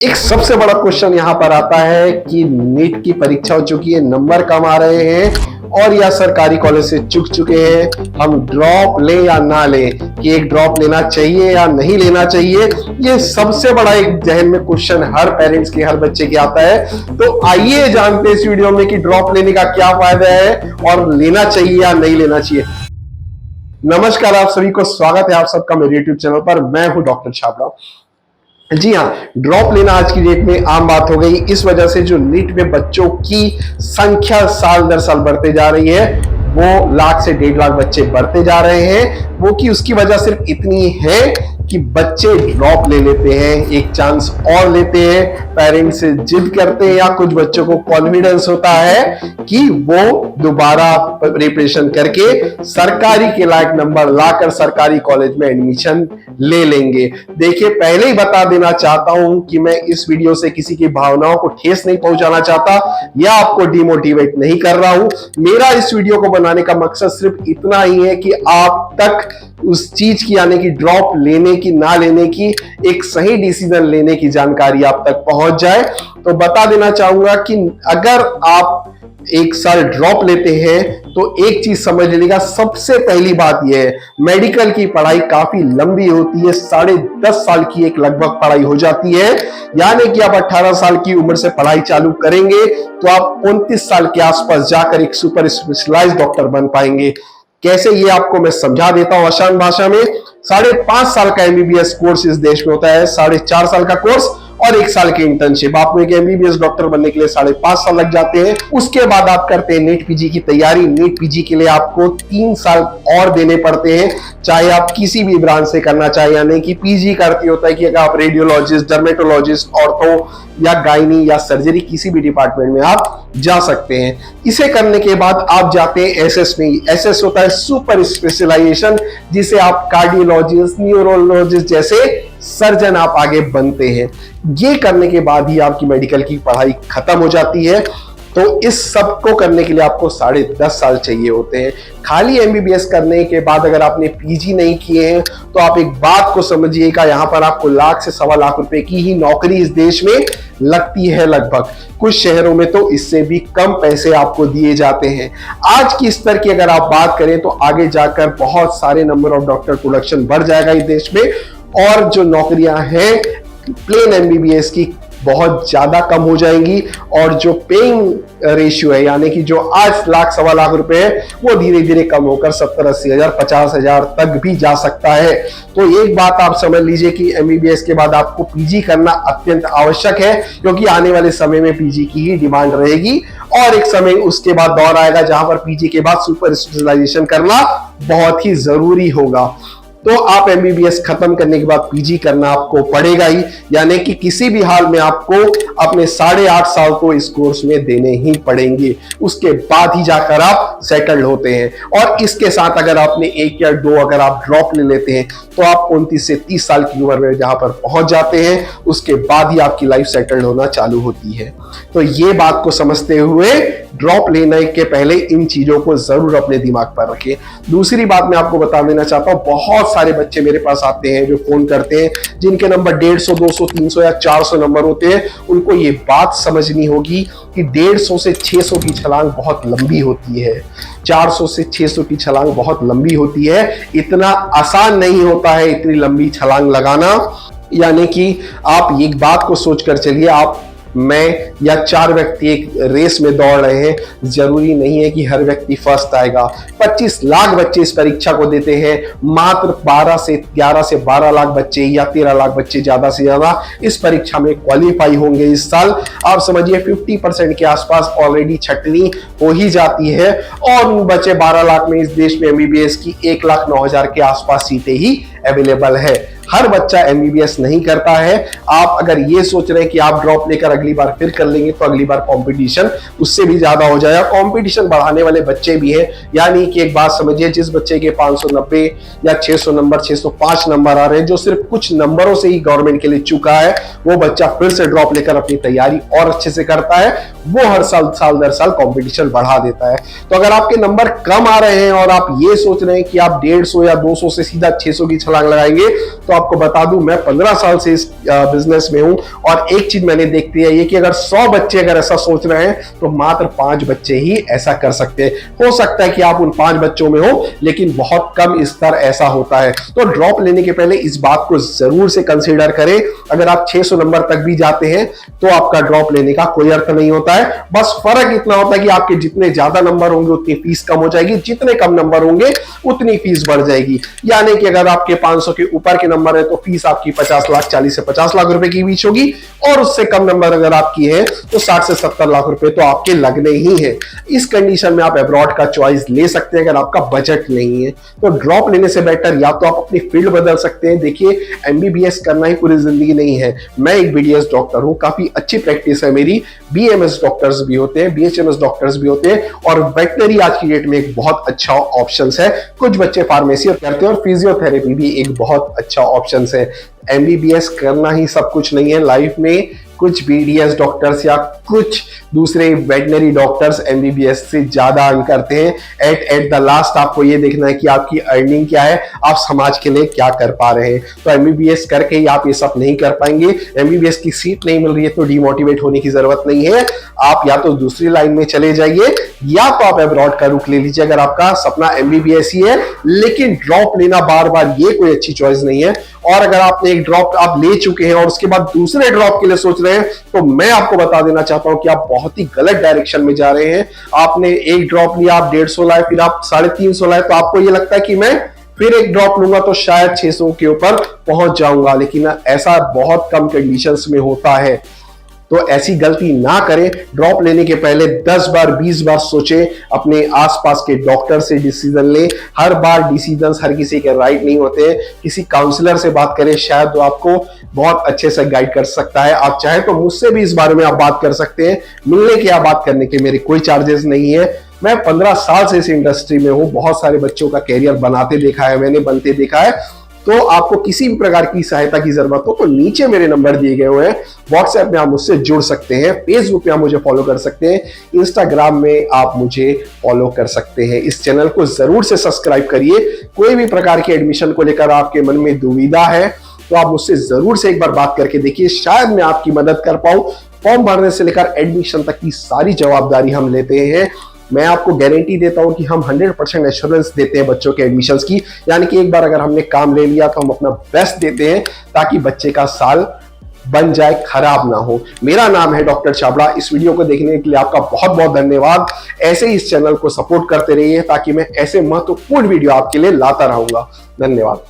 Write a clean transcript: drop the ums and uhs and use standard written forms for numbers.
एक सबसे बड़ा क्वेश्चन यहाँ पर आता है कि नीट की परीक्षा हो चुकी है, नंबर कम आ रहे हैं और या सरकारी कॉलेज से चुक चुके हैं, हम ड्रॉप लें या ना लें, कि एक ड्रॉप लेना चाहिए या नहीं लेना चाहिए। ये सबसे बड़ा एक जहन में क्वेश्चन हर पेरेंट्स के, हर बच्चे के आता है। तो आइए जानते हैं इस वीडियो में कि ड्रॉप लेने का क्या फायदा है और लेना चाहिए या नहीं लेना चाहिए। नमस्कार, आप सभी को स्वागत है आप सबका मेरे यूट्यूब चैनल पर। मैं हूं डॉक्टर छाबड़ा। जी हाँ, ड्रॉप लेना आज की डेट में आम बात हो गई, इस वजह से जो नीट में बच्चों की संख्या साल दर साल बढ़ते जा रही है, वो लाख से 1.5 लाख बच्चे बढ़ते जा रहे हैं। वो की उसकी वजह सिर्फ इतनी है कि बच्चे ड्रॉप ले लेते हैं, एक चांस और लेते हैं, पेरेंट्स से जिद करते हैं, या कुछ बच्चों को कॉन्फिडेंस होता है कि वो दोबारा प्रिपरेशन करके सरकारी के लायक नंबर लाकर सरकारी कॉलेज में एडमिशन ले लेंगे। देखिए, पहले ही बता देना चाहता हूं कि मैं इस वीडियो से किसी की भावनाओं को ठेस नहीं पहुंचाना चाहता या आपको डिमोटिवेट नहीं कर रहा हूं। मेरा इस वीडियो को बनाने का मकसद सिर्फ इतना ही है कि आप तक उस चीज की, यानी कि ड्रॉप लेने की ना लेने की, एक सही डिसीजन लेने की जानकारी आप तक पहुंच जाए। तो बता देना चाहूंगा कि अगर आप एक साल ड्रॉप लेते हैं तो एक चीज समझ लीजिएगा, सबसे पहली बात यह है, मेडिकल की पढ़ाई काफी लंबी होती है, 10.5 साल की एक लगभग पढ़ाई हो जाती है। यानी कि आप 18 साल की उम्र से पढ़ाई चालू करेंगे तो आप 29 साल के आसपास जाकर एक सुपर स्पेशलाइज्ड डॉक्टर बन पाएंगे। कैसे, ये आपको मैं समझा देता हूं आसान भाषा में। 5.5 साल का एमबीबीएस कोर्स इस देश में होता है, 4.5 साल का कोर्स और 1 साल की इंटर्नशिप। आपको एक एमबीबीएस डॉक्टर बनने के लिए 5.5 साल लग जाते हैं। उसके बाद आप करते हैं नीट पीजी की तैयारी। नीट पीजी के लिए आपको 3 साल और देने पड़ते हैं, चाहे आप किसी भी ब्रांच से करना चाहे, यानी कि पीजी का अर्थ होता है कि अगर आप रेडियोलॉजिस्ट, डर्मेटोलॉजिस्ट, ऑर्थो या गायनी या सर्जरी किसी भी डिपार्टमेंट में आप जा सकते हैं। इसे करने के बाद आप जाते हैं एसएस में। एसएस होता है सुपर स्पेशलाइजेशन, जिसे आप कार्डियोलॉजिस्ट, न्यूरोलॉजिस्ट जैसे सर्जन आप आगे बनते हैं। ये करने के बाद ही आपकी मेडिकल की पढ़ाई खत्म हो जाती है। तो इस सब को करने के लिए आपको 10.5 साल चाहिए होते हैं। खाली एमबीबीएस करने के बाद अगर आपने पीजी नहीं किए हैं तो आप एक बात को समझिएगा, यहां पर आपको लाख से 1.25 लाख रुपए की ही नौकरी इस देश में लगती है लगभग। कुछ शहरों में तो इससे भी कम पैसे आपको दिए जाते हैं। आज की स्तर की अगर आप बात करें तो आगे जाकर बहुत सारे नंबर ऑफ डॉक्टर प्रोडक्शन बढ़ जाएगा इस देश में, और जो नौकरियां हैं प्लेन एमबीबीएस की बहुत ज्यादा कम हो जाएंगी, और जो पेइंग रेशियो है, यानी कि जो आज लाख 1.25 लाख रुपए है, वो धीरे धीरे कम होकर 70-80 हजार, 50 हजार तक भी जा सकता है। तो एक बात आप समझ लीजिए कि एमबीबीएस के बाद आपको पीजी करना अत्यंत आवश्यक है, क्योंकि आने वाले समय में पीजी की ही डिमांड रहेगी, और एक समय उसके बाद दौर आएगा जहां पर पीजी के बाद सुपर स्पेशलाइजेशन करना बहुत ही जरूरी होगा। तो आप एमबीबीएस खत्म करने के बाद पीजी करना आपको पड़ेगा ही, यानी कि किसी भी हाल में आपको अपने 8.5 साल तो इस कोर्स में देने ही पड़ेंगे। उसके बाद ही जाकर आप सेटल्ड होते हैं। और इसके साथ अगर आपने 1 या 2 अगर आप ड्रॉप ले लेते हैं तो आप 29 से 30 साल की उम्र में जहां पर पहुंच जाते हैं, उसके बाद ही आपकी लाइफ सेटल्ड होना चालू होती है। तो ये बात को समझते हुए ड्रॉप लेने के पहले इन चीजों को जरूर अपने दिमाग पर रखें। दूसरी बात मैं आपको बता देना चाहता हूं, बहुत सारे बच्चे मेरे पास आते हैं जो फोन करते हैं, जिनके नंबर 150, 200, 300 या 400 नंबर होते हैं। उनको ये बात समझनी होगी कि 150 से 600 की छलांग बहुत लंबी होती है, 400 से 600 की छलांग बहुत लंबी होती है। इतना आसान नहीं होता है इतनी लंबी छलांग लगाना। यानी कि आप एक बात को सोचकर चलिए, आप, मैं या 4 व्यक्ति एक रेस में दौड़ रहे हैं, जरूरी नहीं है कि हर व्यक्ति फर्स्ट आएगा। 25 लाख बच्चे इस परीक्षा को देते हैं, मात्र 11 से 12 लाख बच्चे या 13 लाख बच्चे ज्यादा से ज्यादा इस परीक्षा में क्वालिफाई होंगे इस साल। आप समझिए 50% के आसपास ऑलरेडी छटनी हो ही जाती है, और बचे 12 लाख में इस देश में एमबीबीएस की 1,09,000 के आसपास सीटें ही अवेलेबल है। हर बच्चा एमबीबीएस नहीं करता है। आप अगर ये सोच रहे हैं कि आप ड्रॉप लेकर अगली बार फिर कर लेंगे तो अगली बार कंपटीशन उससे भी ज्यादा हो जाएगा। कंपटीशन बढ़ाने वाले बच्चे भी हैं, यानी कि एक बात समझिए, जिस बच्चे के 590 या 600 नंबर, 605 नंबर आ रहे हैं, जो सिर्फ कुछ नंबरों से ही गवर्नमेंट के लिए चुका है, वो बच्चा फिर से ड्रॉप लेकर अपनी तैयारी और अच्छे से करता है। वो हर साल दर साल कंपटीशन बढ़ा देता है। तो अगर आपके नंबर कम आ रहे हैं और आप ये सोच रहे हैं कि आप 150 या 200 से सीधा 600 की छलांग लगाएंगे, तो आपको बता दूं, मैं 15 साल से इस बिजनेस में हूं और एक चीज मैंने देखती है ये कि अगर 100 बच्चे अगर ऐसा सोच रहे हैं तो मात्र 5 बच्चे ही ऐसा कर सकते हैं। हो सकता है कि आप उन 5 बच्चों में हो, लेकिन बहुत कम स्तर ऐसा होता है। तो ड्रॉप लेने के पहले इस बात को जरूर से कंसीडर करें। अगर आप 600 नंबर तक भी जाते हैं तो आपका ड्रॉप लेने का कोई अर्थ नहीं होता है। बस फर्क इतना होता है कि आपके जितने ज्यादा नंबर होंगे उतनी फीस कम हो जाएगी, जितने कम नंबर होंगे उतनी फीस बढ़ जाएगी। यानी कि अगर आपके 500 के ऊपर के नंबर है तो फीस आपकी 50 लाख 40 से 50 लाख रुपए के बीच होगी, और उससे कम नंबर अगर आपकी है तो 60 से 70 लाख रुपए तो आपके लगने ही है। इस कंडीशन में आप अब्रॉड का चॉइस ले सकते हैं अगर आपका बजट नहीं है। तो ड्रॉप लेने से बेटर या तो आप अपनी फील्ड बदल सकते हैं। देखिए, एमबीबीएस करना ही पूरी जिंदगी नहीं है। मैं एक बीडीएस डॉक्टर हूं, काफी अच्छी प्रैक्टिस है मेरी। बीएमएस डॉक्टर्स भी होते हैं, बीएचएमएस डॉक्टर्स भी होते हैं, और वेटनरी आज की डेट में एक बहुत अच्छा ऑप्शन है। कुछ बच्चे फार्मेसी करते हैं और फिजियोथेरेपी भी एक बहुत अच्छा ऑप्शन है। एमबीबीएस करना ही सब कुछ नहीं है लाइफ में। कुछ बीडीएस डॉक्टर्स या कुछ दूसरे वेटनरी डॉक्टर्स एमबीबीएस से ज्यादा अर्न करते हैं। एट द लास्ट आपको ये देखना है कि आपकी अर्निंग क्या है, आप समाज के लिए क्या कर पा रहे हैं। तो एमबीबीएस करके ही आप ये सब नहीं कर पाएंगे। एमबीबीएस की सीट नहीं मिल रही है तो डिमोटिवेट होने की जरूरत नहीं है। आप या तो दूसरी लाइन में चले जाइए या तो आप अब्रॉड का रुख ले लीजिए अगर आपका सपना एमबीबीएस ही है। लेकिन ड्रॉप लेना बार बार ये कोई अच्छी चॉइस नहीं है। और अगर आपने एक ड्रॉप आप ले चुके हैं और उसके बाद दूसरे ड्रॉप के लिए सोच रहे हैं, तो मैं आपको बता देना चाहता हूं कि आप बहुत ही गलत डायरेक्शन में जा रहे हैं। आपने एक ड्रॉप लिया, आप 150 लाए, फिर आप 350 लाए, तो आपको ये लगता है कि मैं फिर एक ड्रॉप लूंगा तो शायद 600 के ऊपर पहुंच जाऊंगा। लेकिन ऐसा बहुत कम कंडीशंस में होता है। तो ऐसी गलती ना करें। ड्रॉप लेने के पहले 10 बार 20 बार सोचें, अपने आसपास के डॉक्टर से डिसीजन लें। हर बार डिसीजंस हर किसी के राइट नहीं होते हैं। किसी काउंसलर से बात करें, शायद वो आपको बहुत अच्छे से गाइड कर सकता है। आप चाहे तो मुझसे भी इस बारे में आप बात कर सकते हैं। मिलने के या बात करने के मेरे कोई चार्जेस नहीं है। मैं 15 साल से इस इंडस्ट्री में हूं, बहुत सारे बच्चों का कैरियर बनाते देखा है मैंने, बनते देखा है। तो आपको किसी भी प्रकार की सहायता की जरूरत हो तो नीचे मेरे नंबर दिए गए हुए हैं। व्हाट्सएप में आप मुझसे जुड़ सकते हैं, फेसबुक पे आप मुझे फॉलो कर सकते हैं, इंस्टाग्राम में आप मुझे फॉलो कर सकते हैं। इस चैनल को जरूर से सब्सक्राइब करिए। कोई भी प्रकार के एडमिशन को लेकर आपके मन में दुविधा है तो आप मुझसे जरूर से एक बार बात करके देखिए, शायद मैं आपकी मदद कर पाऊं। फॉर्म भरने से लेकर एडमिशन तक की सारी जवाबदारी हम लेते हैं। मैं आपको गारंटी देता हूं कि हम 100% एश्योरेंस देते हैं बच्चों के एडमिशंस की। यानी कि एक बार अगर हमने काम ले लिया तो हम अपना बेस्ट देते हैं ताकि बच्चे का साल बन जाए, खराब ना हो। मेरा नाम है डॉक्टर छाबड़ा। इस वीडियो को देखने के लिए आपका बहुत बहुत धन्यवाद। ऐसे ही इस चैनल को सपोर्ट करते रहिए ताकि मैं ऐसे महत्वपूर्ण वीडियो आपके लिए लाता रहूंगा। धन्यवाद।